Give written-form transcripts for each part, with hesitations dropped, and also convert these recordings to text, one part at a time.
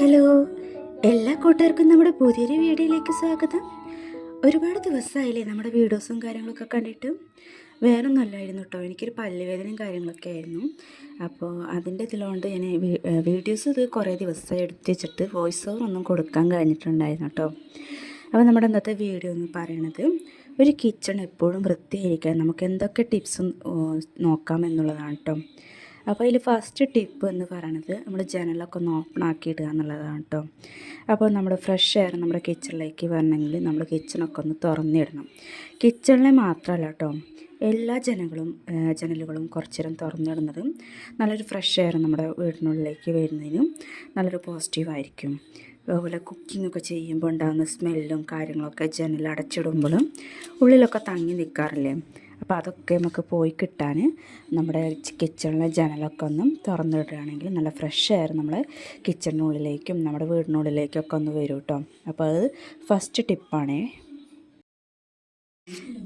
Hello, എല്ലാ കൂട്ടുകാർക്കും നമ്മുടെ പുതിയൊരു വീഡിയോയിലേക്ക് സ്വാഗതം. ഒരുപാട് ദിവസമായില്ലേ നമ്മുടെ വീഡിയോസും കാര്യങ്ങളൊക്കെ കണ്ടിട്ട്. വേറെ ഒന്നുമല്ലായിരുന്നു കേട്ടോ, എനിക്കൊരു പല്ലുവേദനയും കാര്യങ്ങളൊക്കെ ആയിരുന്നു. അപ്പോൾ അതിൻ്റെ ഇതിലുകൊണ്ട് ഞാൻ വീഡിയോസ് ഇത് കുറേ ദിവസമായി എടുത്ത് വെച്ചിട്ട് വോയിസ് ഓവർ ഒന്നും കൊടുക്കാൻ കഴിഞ്ഞിട്ടുണ്ടായിരുന്നു കേട്ടോ. അപ്പോൾ നമ്മുടെ ഇന്നത്തെ വീഡിയോ എന്ന് പറയണത് ഒരു കിച്ചൺ എപ്പോഴും വൃത്തിയായിരിക്കാൻ നമുക്ക് എന്തൊക്കെ ടിപ്സും നോക്കാം എന്നുള്ളതാണ് കേട്ടോ. അപ്പോൾ അതിൽ ഫസ്റ്റ് ടിപ്പ് എന്ന് പറയണത് നമ്മൾ ജനലൊക്കെ ഒന്ന് ഓപ്പൺ ആക്കിയിടുക എന്നുള്ളതാണ് കേട്ടോ. അപ്പോൾ നമ്മുടെ ഫ്രഷ് എയർ നമ്മുടെ കിച്ചണിലേക്ക് വരണമെങ്കിൽ നമ്മൾ കിച്ചണൊക്കെ ഒന്ന് തുറന്നിടണം. കിച്ചണിലെ മാത്രമല്ല കേട്ടോ, എല്ലാ ജനലുകളും കുറച്ച് നേരം തുറന്നിടുന്നതും നല്ലൊരു ഫ്രഷ് എയർ നമ്മുടെ വീടിനുള്ളിലേക്ക് വരുന്നതിനും നല്ലൊരു പോസിറ്റീവായിരിക്കും. അതുപോലെ കുക്കിംഗ് ഒക്കെ ചെയ്യുമ്പോൾ ഉണ്ടാകുന്ന സ്മെല്ലും കാര്യങ്ങളൊക്കെ ജനൽ അടച്ചിടുമ്പോഴും ഉള്ളിലൊക്കെ തങ്ങി നിൽക്കാറില്ലേ. അപ്പോൾ അതൊക്കെ നമുക്ക് പോയി കിട്ടാൻ നമ്മുടെ കിച്ചണിലെ ജനലൊക്കെ ഒന്ന് തുറന്നിടുകയാണെങ്കിൽ നല്ല ഫ്രഷ് എയർ നമ്മളെ കിച്ചണിനുള്ളിലേക്കും നമ്മുടെ വീടിനുള്ളിലേക്കൊക്കെ ഒന്ന് വരും കേട്ടോ. അപ്പോൾ അത് ഫസ്റ്റ് ടിപ്പാണേ.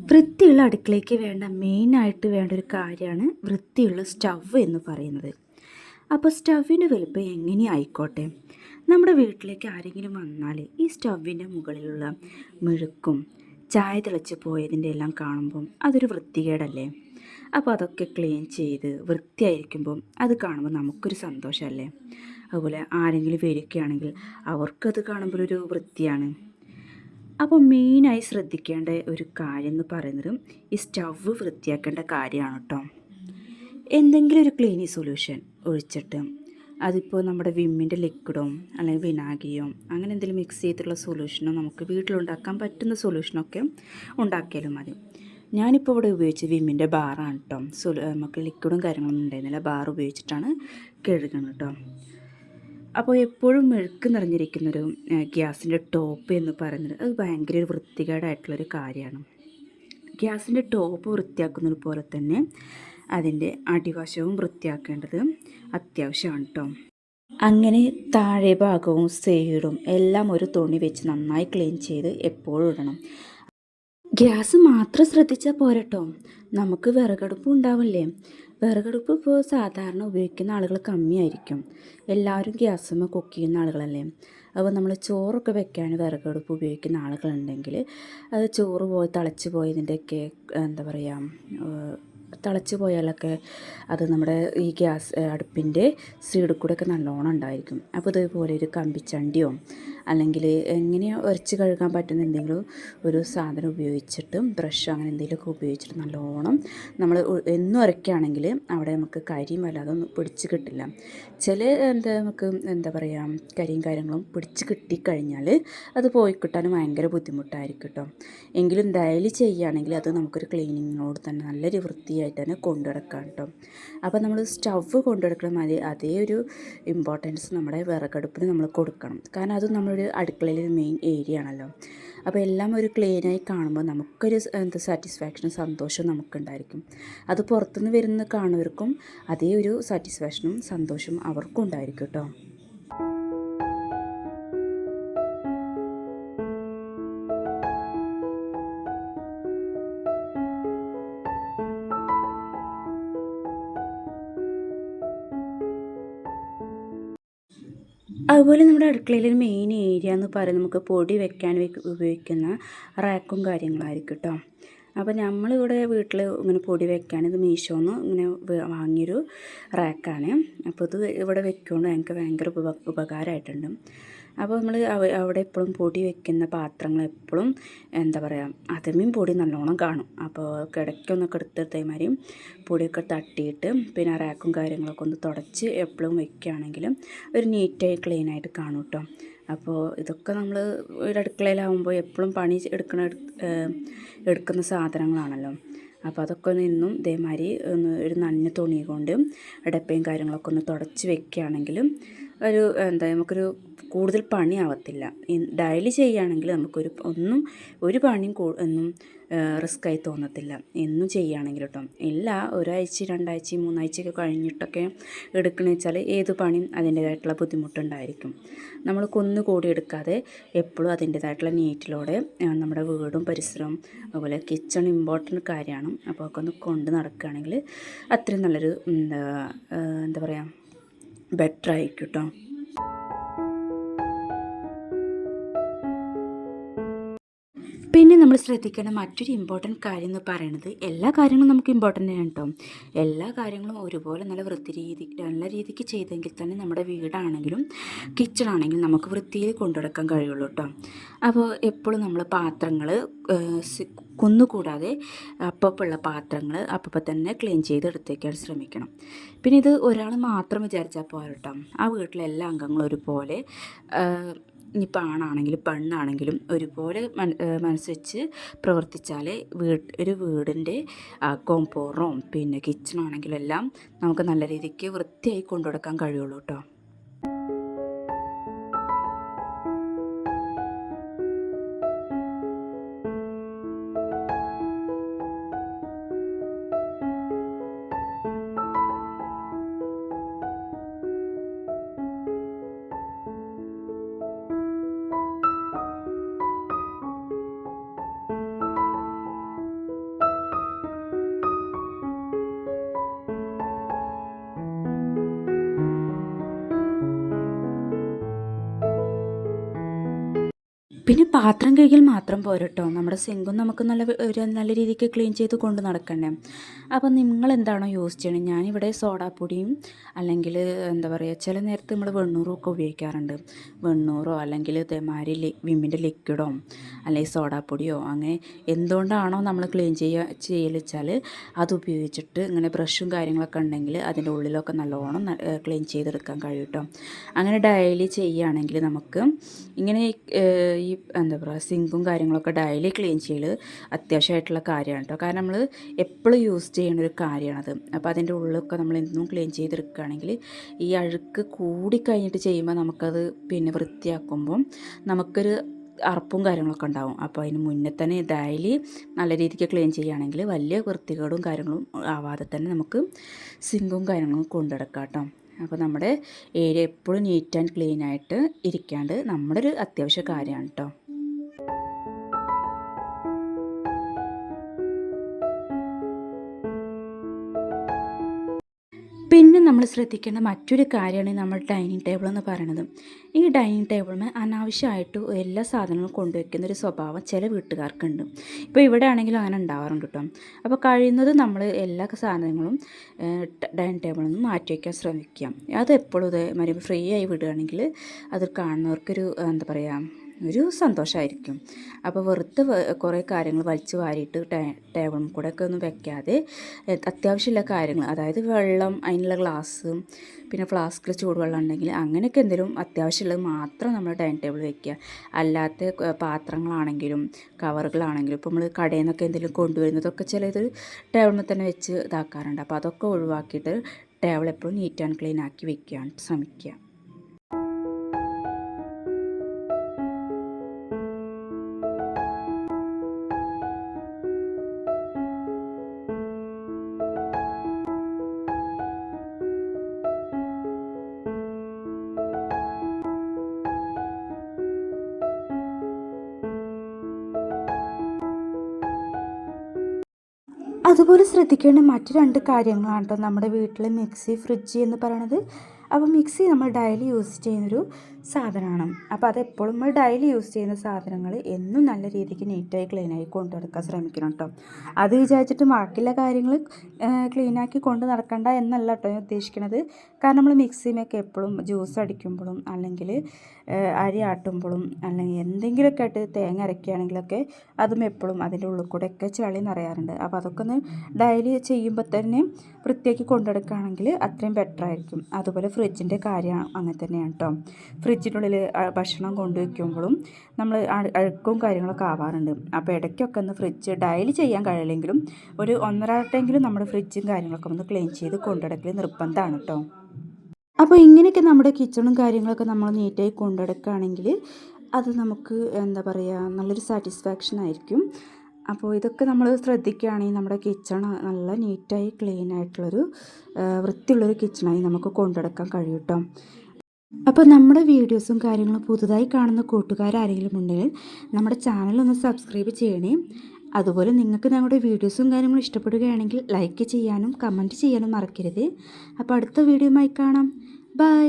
വൃത്തിയുള്ള അടുക്കളയ്ക്ക് മെയിനായിട്ട് വേണ്ട ഒരു കാര്യമാണ് വൃത്തിയുള്ള സ്റ്റവ് എന്ന് പറയുന്നത്. അപ്പോൾ സ്റ്റവിൻ്റെ വലുപ്പം എങ്ങനെ ആയിക്കോട്ടെ, നമ്മുടെ വീട്ടിലേക്ക് ആരെങ്കിലും വന്നാൽ ഈ സ്റ്റവിൻ്റെ മുകളിലുള്ള മെഴുക്കും ചായ തിളച്ച് പോയതിൻ്റെ എല്ലാം കാണുമ്പം അതൊരു വൃത്തികേടല്ലേ. അപ്പോൾ അതൊക്കെ ക്ലീൻ ചെയ്ത് വൃത്തിയായിരിക്കുമ്പം അത് കാണുമ്പോൾ നമുക്കൊരു സന്തോഷമല്ലേ. അതുപോലെ ആരെങ്കിലും വരികയാണെങ്കിൽ അവർക്കത് കാണുമ്പോൾ ഒരു വൃത്തിയാണ്. അപ്പോൾ മെയിനായി ശ്രദ്ധിക്കേണ്ട ഒരു കാര്യം എന്ന് പറയുന്നത് ഈ സ്റ്റവ് വൃത്തിയാക്കേണ്ട കാര്യമാണ് കേട്ടോ. എന്തെങ്കിലും ഒരു ക്ലീനിങ് സൊല്യൂഷൻ ഒഴിച്ചിട്ട്, അതിപ്പോൾ നമ്മുടെ വിമ്മിൻ്റെ ലിക്വിഡോ അല്ലെങ്കിൽ വിനാഗിരിയോ അങ്ങനെ എന്തെങ്കിലും മിക്സ് ചെയ്തിട്ടുള്ള സൊല്യൂഷനോ നമുക്ക് വീട്ടിലുണ്ടാക്കാൻ പറ്റുന്ന സൊല്യൂഷനൊക്കെ ഉണ്ടാക്കിയാലും മതി. ഞാനിപ്പോൾ ഇവിടെ ഉപയോഗിച്ച് വിമ്മിൻ്റെ ബാറാണ് കേട്ടോ. നമുക്ക് ലിക്വിഡും കാര്യങ്ങളൊന്നും ഉണ്ടായിരുന്നില്ല, ബാർ ഉപയോഗിച്ചിട്ടാണ് കഴുകുന്നത് കേട്ടോ. അപ്പോൾ എപ്പോഴും മെഴുക്ക് നിറഞ്ഞിരിക്കുന്നൊരു ഗ്യാസിൻ്റെ ടോപ്പ് എന്ന് പറയുന്നത് അത് ഭയങ്കര ഒരു വൃത്തികേടായിട്ടുള്ളൊരു കാര്യമാണ്. ഗ്യാസിൻ്റെ ടോപ്പ് വൃത്തിയാക്കുന്നത് പോലെ തന്നെ അതിൻ്റെ അടിവശവും വൃത്തിയാക്കേണ്ടത് അത്യാവശ്യമാണ് കേട്ടോ. അങ്ങനെ താഴെ ഭാഗവും സൈഡും എല്ലാം ഒരു തുണി വെച്ച് നന്നായി ക്ലീൻ ചെയ്ത് എപ്പോഴും ഇടണം. ഗ്യാസ് മാത്രം ശ്രദ്ധിച്ചാൽ പോരട്ടോ, നമുക്ക് വിറകടുപ്പും ഉണ്ടാവില്ലേ. വിറകടുപ്പ് ഇപ്പോൾ സാധാരണ ഉപയോഗിക്കുന്ന ആളുകൾ കമ്മിയായിരിക്കും, എല്ലാവരും ഗ്യാസുമ്മ കുക്ക് ചെയ്യുന്ന ആളുകളല്ലേ. അപ്പോൾ നമ്മൾ ചോറൊക്കെ വെക്കാൻ വിറകടുപ്പ് ഉപയോഗിക്കുന്ന ആളുകളുണ്ടെങ്കിൽ അത് ചോറ് തിളച്ച് പോയതിൻ്റെയൊക്കെ എന്താ പറയുക, തിളച്ച് പോയാലൊക്കെ അത് നമ്മുടെ ഈ ഗ്യാസ് അടുപ്പിൻ്റെ സൈഡിൽ കൂടെയൊക്കെ നല്ലോണം ഉണ്ടായിരിക്കും. അപ്പോൾ ഇതുപോലെ ഒരു കമ്പിച്ചണ്ടിയോ അല്ലെങ്കിൽ എങ്ങനെയോ ഉരച്ച് കഴുകാൻ പറ്റുന്ന എന്തെങ്കിലും ഒരു സാധനം ഉപയോഗിച്ചിട്ട് ബ്രഷോ അങ്ങനെ എന്തെങ്കിലുമൊക്കെ ഉപയോഗിച്ചിട്ട് നല്ലോണം നമ്മൾ എന്നും ഉരയ്ക്കുകയാണെങ്കിൽ അവിടെ നമുക്ക് കരിയും വല്ലാതൊന്നും പിടിച്ച് കിട്ടില്ല. നമുക്ക് എന്താ പറയുക, കരിയും കാര്യങ്ങളും പിടിച്ച് കിട്ടിക്കഴിഞ്ഞാൽ അത് പോയി കിട്ടാൻ ഭയങ്കര ബുദ്ധിമുട്ടായിരിക്കും കേട്ടോ. എങ്കിലും ഡെയിലി ചെയ്യുകയാണെങ്കിൽ അത് നമുക്കൊരു ക്ലീനിങ്ങിനോട് തന്നെ നല്ലൊരു വൃത്തിയായിട്ട് തന്നെ കൊണ്ടുനടക്കാം കേട്ടോ. അപ്പോൾ നമ്മൾ സ്റ്റവ് കൊണ്ടുനടക്കണം, അതേ ഒരു ഇമ്പോർട്ടൻസ് നമ്മുടെ വിറകടുപ്പിന് നമ്മൾ കൊടുക്കണം. കാരണം അത് നമ്മളൊരു അടുക്കളയിലൊരു മെയിൻ ഏരിയ ആണല്ലോ. അപ്പോൾ എല്ലാം ഒരു ക്ലീനായി കാണുമ്പോൾ നമുക്കൊരു സാറ്റിസ്ഫാക്ഷനും സന്തോഷവും നമുക്കുണ്ടായിരിക്കും. അത് പുറത്തുനിന്ന് വരുന്ന കാണുന്നവർക്കും അതേ ഒരു സാറ്റിസ്ഫാക്ഷനും സന്തോഷവും അവർക്കും ഉണ്ടായിരിക്കും കേട്ടോ. അതുപോലെ നമ്മുടെ അടുക്കളയിലൊരു മെയിൻ ഏരിയ എന്ന് പറയുന്നത് നമുക്ക് പൊടി വെക്കാൻ ഉപയോഗിക്കുന്ന റാക്കും കാര്യങ്ങളായിരിക്കും കേട്ടോ. അപ്പോൾ നമ്മളിവിടെ വീട്ടിൽ ഇങ്ങനെ പൊടി വെക്കാൻ ഇത് മീഷോന്ന് ഇങ്ങനെ വാങ്ങിയൊരു റാക്കാണ്. അപ്പോൾ ഇത് ഇവിടെ വെക്കുകൊണ്ട് ഞങ്ങൾക്ക് ഭയങ്കര ഉപകാരമായിട്ടുണ്ട്. അപ്പോൾ നമ്മൾ അവിടെ എപ്പോഴും പൊടി വെക്കുന്ന പാത്രങ്ങൾ എപ്പോഴും എന്താ പറയുക, അതിന്മേൽ പൊടി നല്ലോണം കാണും. അപ്പോൾ കിടക്കൊന്നൊക്കെ എടുത്തതേമാതിരി പൊടിയൊക്കെ തട്ടിയിട്ട് പിന്നെ റാക്കും കാര്യങ്ങളൊക്കെ ഒന്ന് തുടച്ച് എപ്പോഴും വെക്കുകയാണെങ്കിലും ഒരു നീറ്റായി ക്ലീനായിട്ട് കാണും കേട്ടോ. അപ്പോൾ ഇതൊക്കെ നമ്മൾ ഒരു അടുക്കളയിലാവുമ്പോൾ എപ്പോഴും പണി എടുക്കുന്ന സാധനങ്ങളാണല്ലോ. അപ്പോൾ അതൊക്കെ നിന്നും ഇതേമാതിരി ഒരു നനഞ്ഞ തുണി കൊണ്ട് ഡപ്പയും കാര്യങ്ങളൊക്കെ ഒന്ന് തുടച്ച് വെക്കുകയാണെങ്കിലും നമുക്കൊരു കൂടുതൽ പണിയാവത്തില്ല. ഡെയിലി ചെയ്യുകയാണെങ്കിൽ നമുക്കൊരു ഒരു പണിയും ഒന്നും റിസ്ക്കായി തോന്നത്തില്ല എന്നും ചെയ്യുകയാണെങ്കിൽ കേട്ടോ. ഒരാഴ്ച 2 ആഴ്ച 3 ആഴ്ചയൊക്കെ കഴിഞ്ഞിട്ടൊക്കെ എടുക്കണമെന്ന് വെച്ചാൽ ഏത് പണിയും അതിൻ്റേതായിട്ടുള്ള ബുദ്ധിമുട്ടുണ്ടായിരിക്കും. നമ്മൾ കുന്നുകൂടി എടുക്കാതെ എപ്പോഴും അതിൻ്റേതായിട്ടുള്ള നീറ്റിലൂടെ നമ്മുടെ വീടും പരിസരവും അതുപോലെ കിച്ചൺ ഇമ്പോർട്ടൻ്റ് കാര്യമാണ്. അപ്പോൾ ഒക്കെ ഒന്ന് കൊണ്ട് നടക്കുകയാണെങ്കിൽ അത്രയും നല്ലൊരു എന്താ പറയുക ബെറ്റർ ആയിരിക്കും കേട്ടോ. നമ്മൾ ശ്രദ്ധിക്കേണ്ട മറ്റൊരു ഇമ്പോർട്ടൻറ്റ് കാര്യം എന്ന് പറയുന്നത്, എല്ലാ കാര്യങ്ങളും നമുക്ക് ഇമ്പോർട്ടൻ്റ് ആണ് കേട്ടോ. എല്ലാ കാര്യങ്ങളും ഒരുപോലെ നല്ല രീതിക്ക് ചെയ്തെങ്കിൽ തന്നെ നമ്മുടെ വീടാണെങ്കിലും കിച്ചൺ ആണെങ്കിലും നമുക്ക് വൃത്തിയിൽ കൊണ്ടുനടക്കാൻ കഴിയുള്ളൂ കേട്ടോ. അപ്പോൾ എപ്പോഴും നമ്മൾ പാത്രങ്ങൾ കുന്നുകൂടാതെ അപ്പപ്പുള്ള പാത്രങ്ങൾ അപ്പം തന്നെ ക്ലീൻ ചെയ്തെടുത്തേക്കാൻ ശ്രമിക്കണം. പിന്നെ ഇത് ഒരാൾ മാത്രം വിചാരിച്ചാൽ പോരാ കേട്ടോ. ആ വീട്ടിലെ എല്ലാ അംഗങ്ങളും ഒരുപോലെ, ഇനിയിപ്പോൾ ആണാണെങ്കിലും പെണ്ണാണെങ്കിലും ഒരുപോലെ മനസ്സ് വെച്ച് പ്രവർത്തിച്ചാൽ ഒരു വീടിൻ്റെ കോമ്പൗണ്ടും പിന്നെ കിച്ചണാണെങ്കിലും എല്ലാം നമുക്ക് നല്ല രീതിക്ക് വൃത്തിയായി കൊണ്ടുനടക്കാൻ കഴിയുള്ളൂ കേട്ടോ. പിന്നെ പാത്രം കഴുകൽ മാത്രം പോരട്ടോ, നമ്മുടെ സിങ്കും നമുക്ക് നല്ല രീതിക്ക് ക്ലീൻ ചെയ്ത് കൊണ്ട് നടക്കണ്ടേ. അപ്പോൾ നിങ്ങൾ എന്താണോ യൂസ് ചെയ്യണത്, ഞാനിവിടെ സോഡാപ്പൊടിയും അല്ലെങ്കിൽ എന്താ പറയുക, ചില നേരത്ത് നമ്മൾ വെണ്ണൂറും ഒക്കെ ഉപയോഗിക്കാറുണ്ട്. വെണ്ണൂറോ അല്ലെങ്കിൽ ഇതേമാതിരി വിമ്മിൻ്റെ ലിക്വിഡോ അല്ലെങ്കിൽ സോഡാപ്പൊടിയോ അങ്ങനെ എന്തുകൊണ്ടാണോ നമ്മൾ ക്ലീൻ ചെയ്യൽ വെച്ചാൽ അത് ഉപയോഗിച്ചിട്ട് ഇങ്ങനെ ബ്രഷും കാര്യങ്ങളൊക്കെ ഉണ്ടെങ്കിൽ അതിൻ്റെ ഉള്ളിലൊക്കെ നല്ലോണം ക്ലീൻ ചെയ്തെടുക്കാൻ കഴിയും കേട്ടോ. അങ്ങനെ ഡെയിലി ചെയ്യുകയാണെങ്കിൽ നമുക്ക് ഇങ്ങനെ ഈ എന്താ പറയുക സിങ്കും കാര്യങ്ങളൊക്കെ ഡെയിലി ക്ലീൻ ചെയ്യൽ അത്യാവശ്യമായിട്ടുള്ള കാര്യമാണ് കേട്ടോ. കാരണം നമ്മൾ എപ്പോഴും യൂസ് ചെയ്യുന്ന ഒരു കാര്യമാണത്. അപ്പോൾ അതിൻ്റെ ഉള്ളിലൊക്കെ നമ്മൾ എന്നും ക്ലീൻ ചെയ്തെടുക്കുകയാണെങ്കിൽ ഈ അഴുക്ക് കൂടിക്കഴിഞ്ഞിട്ട് ചെയ്യുമ്പോൾ നമുക്കത് പിന്നെ വൃത്തിയാക്കുമ്പം നമുക്കൊരു അറപ്പും കാര്യങ്ങളൊക്കെ ഉണ്ടാവും. അപ്പോൾ അതിന് മുന്നേ തന്നെ ഡെയിലി നല്ല രീതിക്ക് ക്ലീൻ ചെയ്യുകയാണെങ്കിൽ വലിയ വൃത്തികേടും കാര്യങ്ങളും ആവാതെ തന്നെ നമുക്ക് സിങ്കും കാര്യങ്ങളും കൊണ്ടുനടക്കാം കേട്ടോ. അപ്പോൾ നമ്മുടെ ഏരിയ എപ്പോഴും നീറ്റ് ആൻഡ് ക്ലീൻ ആയിട്ട് ഇരിക്കാണ്ട് നമ്മുടെ ഒരു അത്യാവശ്യ കാര്യമാണ് കേട്ടോ. പിന്നെ നമ്മൾ ശ്രദ്ധിക്കേണ്ട മറ്റൊരു കാര്യമാണ് നമ്മൾ ഡൈനിങ് ടേബിൾ എന്ന് പറയുന്നത്. ഈ ഡൈനിങ് ടേബിളിന് അനാവശ്യമായിട്ട് എല്ലാ സാധനങ്ങളും കൊണ്ടുവയ്ക്കുന്ന ഒരു സ്വഭാവം ചില വീട്ടുകാർക്കുണ്ട്. ഇപ്പോൾ ഇവിടെ ആണെങ്കിലും അങ്ങനെ ഉണ്ടാവാറുണ്ട് കേട്ടോ. അപ്പോൾ കഴിയുന്നത് നമ്മൾ എല്ലാ സാധനങ്ങളും ഡൈനിങ് ടേബിളിൽ നിന്ന് മാറ്റി വയ്ക്കാൻ ശ്രമിക്കുക. അത് എപ്പോഴും ഇതേമാതിരി ഫ്രീ ആയി വിടുകയാണെങ്കിൽ അത് കാണുന്നവർക്കൊരു എന്താ പറയുക, ഒരു സന്തോഷമായിരിക്കും. അപ്പോൾ വെറുതെ കുറേ കാര്യങ്ങൾ വലിച്ചു വാരിയിട്ട് ടേബിളും കൂടെ ഒക്കെ ഒന്നും വെക്കാതെ അത്യാവശ്യമുള്ള കാര്യങ്ങൾ, അതായത് വെള്ളം, അതിനുള്ള ഗ്ലാസ്, പിന്നെ ഫ്ലാസ്കിൽ ചൂടുവെള്ളം ഉണ്ടെങ്കിൽ അങ്ങനെയൊക്കെ എന്തെങ്കിലും അത്യാവശ്യമുള്ളത് മാത്രം നമ്മൾ ഡൈനിങ് ടേബിൾ വെക്കുക. അല്ലാത്ത പാത്രങ്ങളാണെങ്കിലും കവറുകളാണെങ്കിലും ഇപ്പോൾ നമ്മൾ കടയിൽ നിന്നൊക്കെ എന്തെങ്കിലും കൊണ്ടുവരുന്നതൊക്കെ ചിലത് ടേബിളിൽ തന്നെ വെച്ച് ഇതാക്കാറുണ്ട്. അപ്പോൾ അതൊക്കെ ഒഴിവാക്കിയിട്ട് ടേബിൾ എപ്പോഴും നീറ്റ് ആൻഡ് ക്ലീൻ ആക്കി വെക്കാൻ ശ്രമിക്കുക. അതുപോലെ ശ്രദ്ധിക്കേണ്ട മറ്റു 2 കാര്യങ്ങളാണ് കേട്ടോ നമ്മുടെ വീട്ടിലെ മിക്സി, ഫ്രിഡ്ജ് എന്ന് പറയണത്. അപ്പോൾ മിക്സി നമ്മൾ ഡെയിലി യൂസ് ചെയ്യുന്നൊരു സാധനമാണ്. അപ്പോൾ അതെപ്പോഴും നമ്മൾ ഡെയിലി യൂസ് ചെയ്യുന്ന സാധനങ്ങൾ എന്നും നല്ല രീതിക്ക് നീറ്റായി ക്ലീനായി കൊണ്ടു നടക്കാൻ ശ്രമിക്കണം കേട്ടോ. അത് വിചാരിച്ചിട്ട് ബാക്കിയുള്ള കാര്യങ്ങൾ ക്ലീനാക്കി കൊണ്ട് നടക്കണ്ട എന്നല്ല കേട്ടോ ഞാൻ ഉദ്ദേശിക്കുന്നത്. കാരണം നമ്മൾ മിക്സിമൊക്കെ എപ്പോഴും ജ്യൂസ് അടിക്കുമ്പോഴും അല്ലെങ്കിൽ അരി ആട്ടുമ്പോഴും അല്ലെങ്കിൽ എന്തെങ്കിലുമൊക്കെ ആയിട്ട് തേങ്ങ അരയ്ക്കുകയാണെങ്കിലൊക്കെ അതും എപ്പോഴും അതിൻ്റെ ഉള്ളിൽ കൂടെയൊക്കെ ചളി നിറയാറുണ്ട്. അപ്പോൾ അതൊക്കെ ഒന്ന് ഡെയിലി ചെയ്യുമ്പോൾ തന്നെ വൃത്തിയാക്കി കൊണ്ടുനടക്കുകയാണെങ്കിൽ അത്രയും ബെറ്റർ ആയിരിക്കും. അതുപോലെ ഫ്രിഡ്ജിൻ്റെ കാര്യം അങ്ങനെ തന്നെയാണ് കേട്ടോ. ഫ്രിഡ്ജിൻ്റെ ഉള്ളിൽ ഭക്ഷണം കൊണ്ടുവയ്ക്കുമ്പോഴും നമ്മൾ അഴുക്കും കാര്യങ്ങളൊക്കെ ആവാറുണ്ട്. അപ്പോൾ ഇടയ്ക്കൊക്കെ ഒന്ന് ഫ്രിഡ്ജ് ഡെയിലി ചെയ്യാൻ കഴിയില്ലെങ്കിലും ഒരു 1.5 വട്ടമെങ്കിലും നമ്മുടെ ഫ്രിഡ്ജും കാര്യങ്ങളൊക്കെ ഒന്ന് ക്ലീൻ ചെയ്ത് കൊണ്ടുനടക്കൽ നിർബന്ധമാണ് കേട്ടോ. അപ്പോൾ ഇങ്ങനെയൊക്കെ നമ്മുടെ കിച്ചണും കാര്യങ്ങളൊക്കെ നമ്മൾ നീറ്റായി കൊണ്ടുനടക്കുകയാണെങ്കിൽ അത് നമുക്ക് എന്താ പറയുക, നല്ലൊരു സാറ്റിസ്ഫാക്ഷൻ ആയിരിക്കും. അപ്പോൾ ഇതൊക്കെ നമ്മൾ ശ്രദ്ധിക്കുകയാണെങ്കിൽ നമ്മുടെ കിച്ചൺ നല്ല നീറ്റായി ക്ലീൻ ആയിട്ടുള്ളൊരു വൃത്തിയുള്ളൊരു കിച്ചണായി നമുക്ക് കൊണ്ടുനടക്കാൻ കഴിയും കേട്ടോ. അപ്പോൾ നമ്മുടെ വീഡിയോസും കാര്യങ്ങളും പുതുതായി കാണുന്ന കൂട്ടുകാരാരെങ്കിലും ഉണ്ടെങ്കിൽ നമ്മുടെ ചാനലൊന്ന് സബ്സ്ക്രൈബ് ചെയ്യണേ. അതുപോലെ നിങ്ങൾക്ക് ഞങ്ങളുടെ വീഡിയോസും കാര്യങ്ങളും ഇഷ്ടപ്പെടുകയാണെങ്കിൽ ലൈക്ക് ചെയ്യാനും കമൻറ്റ് ചെയ്യാനും മറക്കരുത്. അപ്പോൾ അടുത്ത വീഡിയോയുമായി കാണാം. ബൈ.